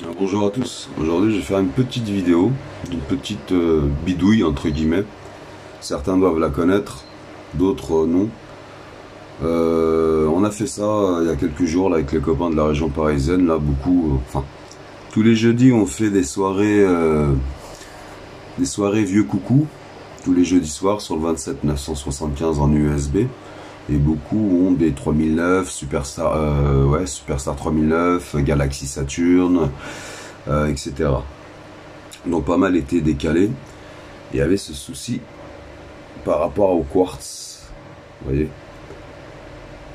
Bonjour à tous, aujourd'hui je vais faire une petite vidéo, une petite bidouille entre guillemets. Certains doivent la connaître, d'autres non. On a fait ça il y a quelques jours là, avec les copains de la région parisienne, là beaucoup, enfin tous les jeudis on fait des soirées vieux coucou, tous les jeudis soirs sur le 27 975 en USB. Et beaucoup ont des 3009, Superstar, Superstar 3009, Galaxy Saturn, etc. Donc pas mal été décalés. Et il y avait ce souci par rapport au quartz. Vous voyez,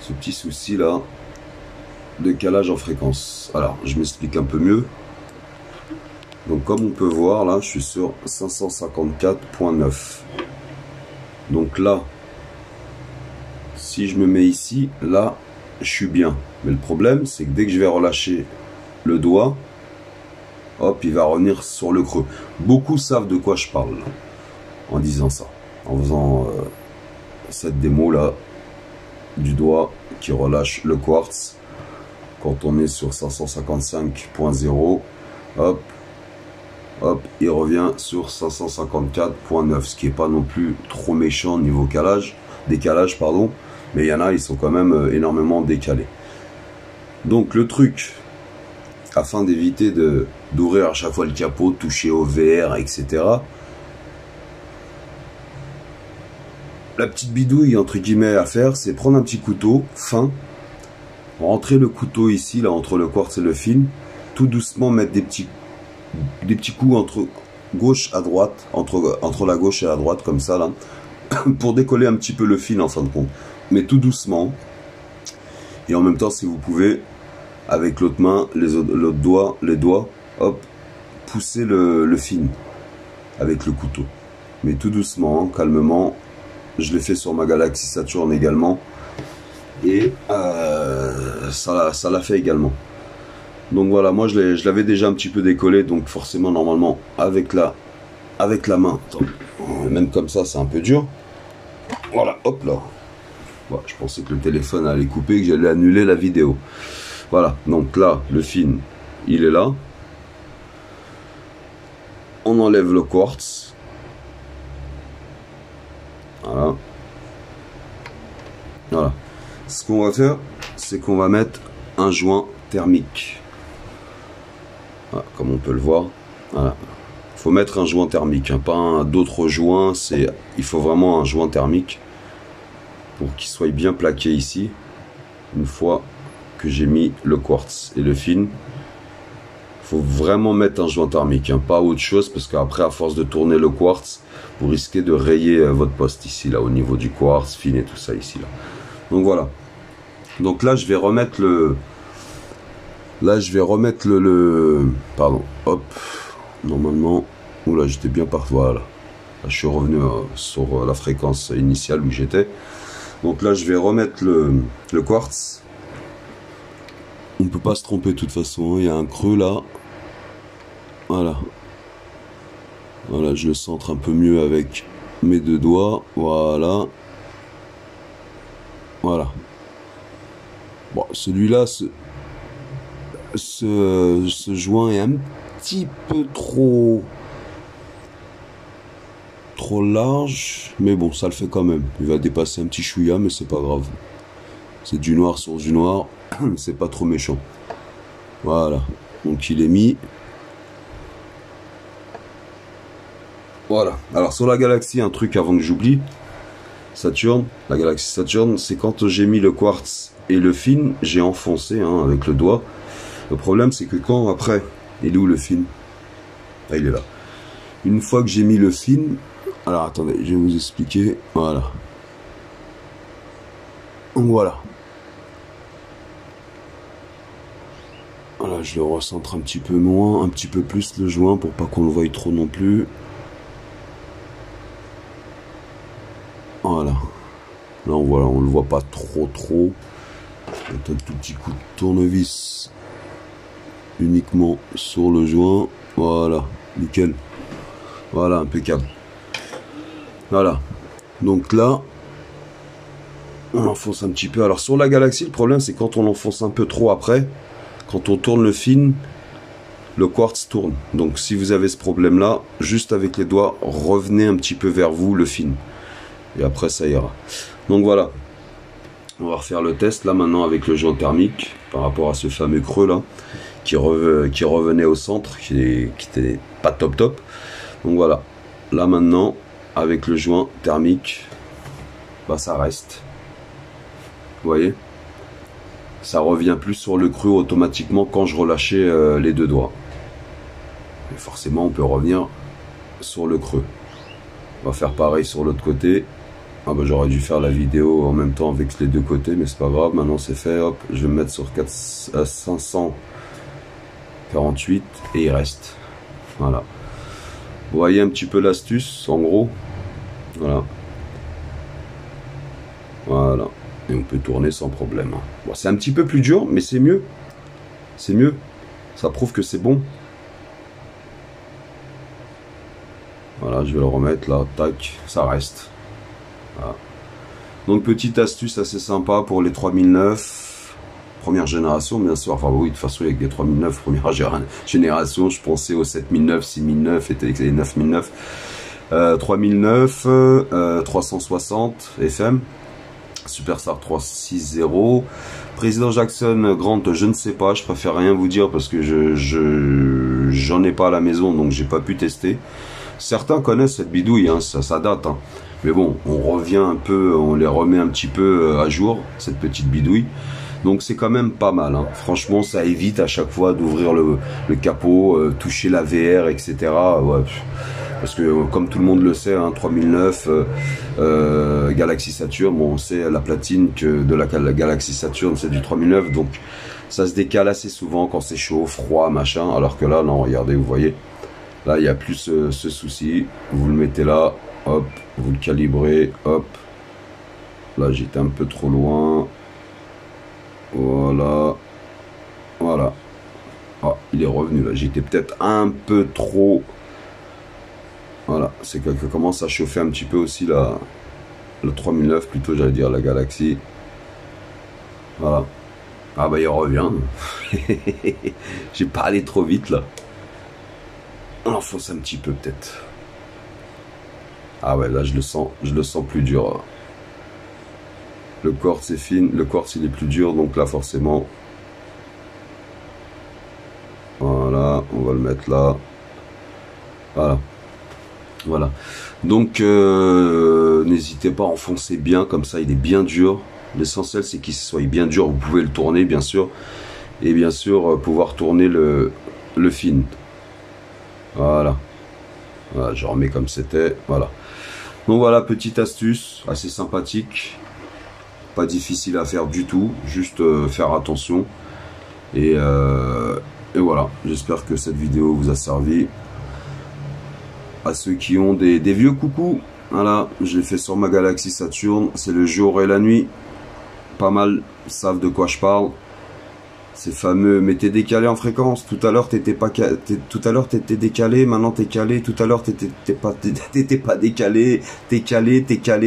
ce petit souci là de calage en fréquence. Alors je m'explique un peu mieux. Donc comme on peut voir là, je suis sur 554.9. Donc là, si je me mets ici, là, je suis bien. Mais le problème, c'est que dès que je vais relâcher le doigt, hop, il va revenir sur le creux. Beaucoup savent de quoi je parle en disant ça, en faisant cette démo là du doigt qui relâche le quartz quand on est sur 555.0. Hop, hop, il revient sur 554.9, ce qui est pas non plus trop méchant niveau décalage, pardon. Mais il y en a, ils sont quand même énormément décalés. Donc le truc, afin d'éviter d'ouvrir à chaque fois le capot, toucher au VR, etc. La petite bidouille entre guillemets à faire, c'est prendre un petit couteau fin, rentrer le couteau ici, là entre le quartz et le film, tout doucement mettre des petits coups entre gauche à droite, entre la gauche et la droite comme ça là, pour décoller un petit peu le fil en fin de compte. Mais tout doucement, et en même temps si vous pouvez avec l'autre main, les doigts, hop, pousser le fil avec le couteau, mais tout doucement, hein, calmement. Je l'ai fait sur ma Galaxy Saturn également, et ça l'a fait également. Donc voilà, moi je l'avais déjà un petit peu décollé, donc forcément normalement avec la main, attends, même comme ça c'est un peu dur. Voilà, hop là. Bon, je pensais que le téléphone allait couper, que j'allais annuler la vidéo. Voilà, donc là, le film, il est là. On enlève le quartz. Voilà. Voilà. Ce qu'on va faire, c'est qu'on va mettre un joint thermique. Voilà, comme on peut le voir. Voilà. Il faut mettre un joint thermique, hein, pas d'autres joints. Il faut vraiment un joint thermique pour qu'il soit bien plaqué ici. Une fois que j'ai mis le quartz et le film, faut vraiment mettre un joint thermique, hein, pas autre chose, parce qu'après à force de tourner le quartz, vous risquez de rayer votre poste ici là au niveau du quartz, fin et tout ça ici là. Donc voilà. Donc là je vais remettre pardon, hop, normalement, oula, j'étais bien parti, voilà. Là, je suis revenu sur la fréquence initiale où j'étais. Donc là je vais remettre le quartz. On ne peut pas se tromper de toute façon, il y a un creux là. Voilà. Voilà, je le centre un peu mieux avec mes deux doigts. Voilà. Voilà. Bon, celui-là, ce joint est un petit peu trop large, mais bon, ça le fait quand même. Il va dépasser un petit chouïa, mais c'est pas grave. C'est du noir sur du noir, c'est pas trop méchant. Voilà, donc il est mis. Voilà, alors sur la Galaxy, un truc avant que j'oublie, la Galaxy Saturn, c'est quand j'ai mis le quartz et le film, j'ai enfoncé hein, avec le doigt. Le problème c'est que quand après, il est où le film? Ah, il est là. Une fois que j'ai mis le film, alors attendez, je vais vous expliquer, voilà. Voilà. Voilà, je le recentre un petit peu moins, un petit peu plus le joint pour pas qu'on le voie trop non plus. Voilà. Là on le voit pas trop. Un tout petit coup de tournevis uniquement sur le joint. Voilà, nickel. Voilà, impeccable. Voilà. Donc là, on enfonce un petit peu. Alors sur la Galaxy, le problème c'est quand on enfonce un peu trop après, quand on tourne le film, le quartz tourne. Donc si vous avez ce problème là, juste avec les doigts, revenez un petit peu vers vous le fin. Et après ça ira. Donc voilà. On va refaire le test là maintenant avec le joint thermique par rapport à ce fameux creux là qui revenait au centre, qui était pas top. Donc voilà. Là maintenant avec le joint thermique, bah ça reste. Vous voyez, ça revient plus sur le creux automatiquement quand je relâchais les deux doigts. Mais forcément on peut revenir sur le creux. On va faire pareil sur l'autre côté. Ah bah j'aurais dû faire la vidéo en même temps avec les deux côtés, mais c'est pas grave, maintenant c'est fait. Hop, je vais me mettre sur 548 et il reste. Voilà. Vous voyez un petit peu l'astuce en gros. Voilà. Voilà. Et on peut tourner sans problème. Bon, c'est un petit peu plus dur, mais c'est mieux. C'est mieux. Ça prouve que c'est bon. Voilà, je vais le remettre là. Tac, ça reste. Voilà. Donc petite astuce assez sympa pour les 3009 première génération bien sûr, enfin oui de toute façon avec les 3009 première génération je pensais aux 7009, 6009 et les 9009, 3009, 360 FM, Superstar 360, Président Jackson Grant je ne sais pas, je préfère rien vous dire parce que j'en ai pas à la maison donc j'ai pas pu tester. Certains connaissent cette bidouille, hein, ça date hein. Mais bon, on revient un peu, on les remet un petit peu à jour, cette petite bidouille. Donc c'est quand même pas mal. Hein. Franchement, ça évite à chaque fois d'ouvrir le capot, toucher la VR, etc. Ouais. Parce que comme tout le monde le sait, hein, 3009, Galaxy Saturn, bon, on sait la platine de la Galaxy Saturn, c'est du 3009. Donc ça se décale assez souvent quand c'est chaud, froid, machin. Alors que là, non, regardez, vous voyez. Là, il n'y a plus ce souci. Vous le mettez là. Hop, vous le calibrez, hop. Là, j'étais un peu trop loin. Voilà. Voilà. Ah, il est revenu là. J'étais peut-être un peu trop. Voilà. C'est que commence à chauffer un petit peu aussi le 3009, plutôt, j'allais dire la Galaxy. Voilà. Ah, bah, il revient. J'ai pas allé trop vite là. On enfonce un petit peu, peut-être. Ah ouais, là je le sens plus dur. Le quartz c'est fin, le quartz il est plus dur, donc là forcément. Voilà, on va le mettre là. Voilà. Voilà. Donc n'hésitez pas à enfoncer bien, comme ça il est bien dur. L'essentiel c'est qu'il soit bien dur, vous pouvez le tourner bien sûr. Et bien sûr pouvoir tourner le fin. Voilà. Voilà, je remets comme c'était. Voilà. Donc voilà, petite astuce assez sympathique, pas difficile à faire du tout, juste faire attention. Et voilà, j'espère que cette vidéo vous a servi. À ceux qui ont des vieux coucous, voilà, je l'ai fait sur ma Galaxy Saturn, c'est le jour et la nuit, pas mal savent de quoi je parle. Ces fameux, mais t'es décalé en fréquence. Tout à l'heure t'étais pas, tout à l'heure t'étais décalé, maintenant t'es calé. Tout à l'heure t'étais pas décalé, t'es calé,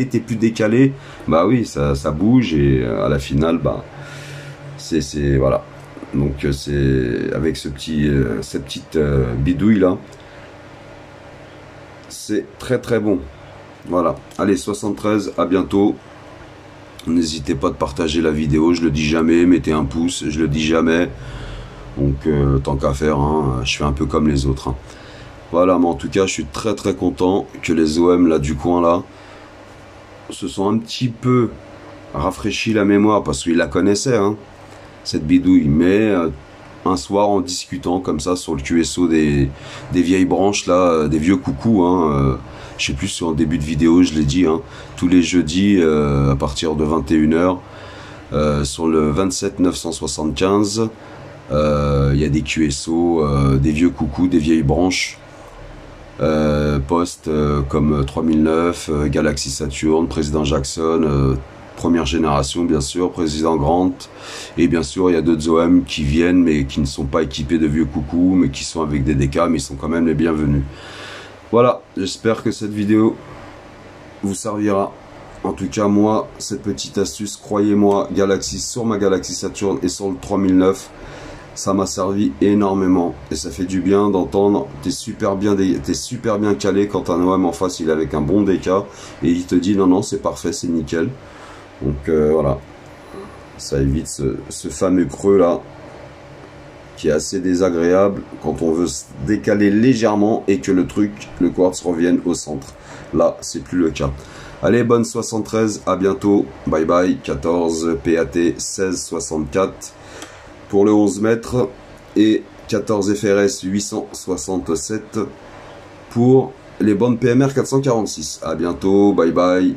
t'es plus décalé. Bah oui, ça bouge et à la finale, bah c'est voilà. Donc c'est avec cette petite bidouille là, c'est très bon. Voilà. Allez 73, à bientôt. N'hésitez pas de partager la vidéo, je le dis jamais, mettez un pouce, je le dis jamais. Donc tant qu'à faire, hein, je fais un peu comme les autres. Hein. Voilà, mais en tout cas, je suis très content que les OM là du coin là se sont un petit peu rafraîchi la mémoire parce qu'ils la connaissaient, hein, cette bidouille. Mais un soir en discutant comme ça sur le QSO des vieilles branches là, des vieux coucous, hein, je sais plus si en début de vidéo je l'ai dit, hein, tous les jeudis à partir de 21 h sur le 27 975, il y a des QSO, des vieux coucous, des vieilles branches, postes comme 3009, Galaxy Saturn, Président Jackson, première génération bien sûr, Président Grant, et bien sûr il y a d'autres OM qui viennent mais qui ne sont pas équipés de vieux coucous, mais qui sont avec des DK, mais ils sont quand même les bienvenus. Voilà, j'espère que cette vidéo vous servira. En tout cas, moi, cette petite astuce, croyez-moi, Galaxy sur ma Galaxy Saturn et sur le 3009, Ça m'a servi énormément et ça fait du bien d'entendre. T'es super bien calé quand un OM en face il est avec un bon DK et il te dit non non c'est parfait, c'est nickel. Donc voilà, ça évite ce fameux creux là qui est assez désagréable quand on veut se décaler légèrement et que le quartz revienne au centre. Là c'est plus le cas. Allez, bonne 73, à bientôt, bye bye. 14 PAT 1664 pour le 11 mètres et 14 FRS 867 pour les bandes PMR 446. À bientôt, bye bye.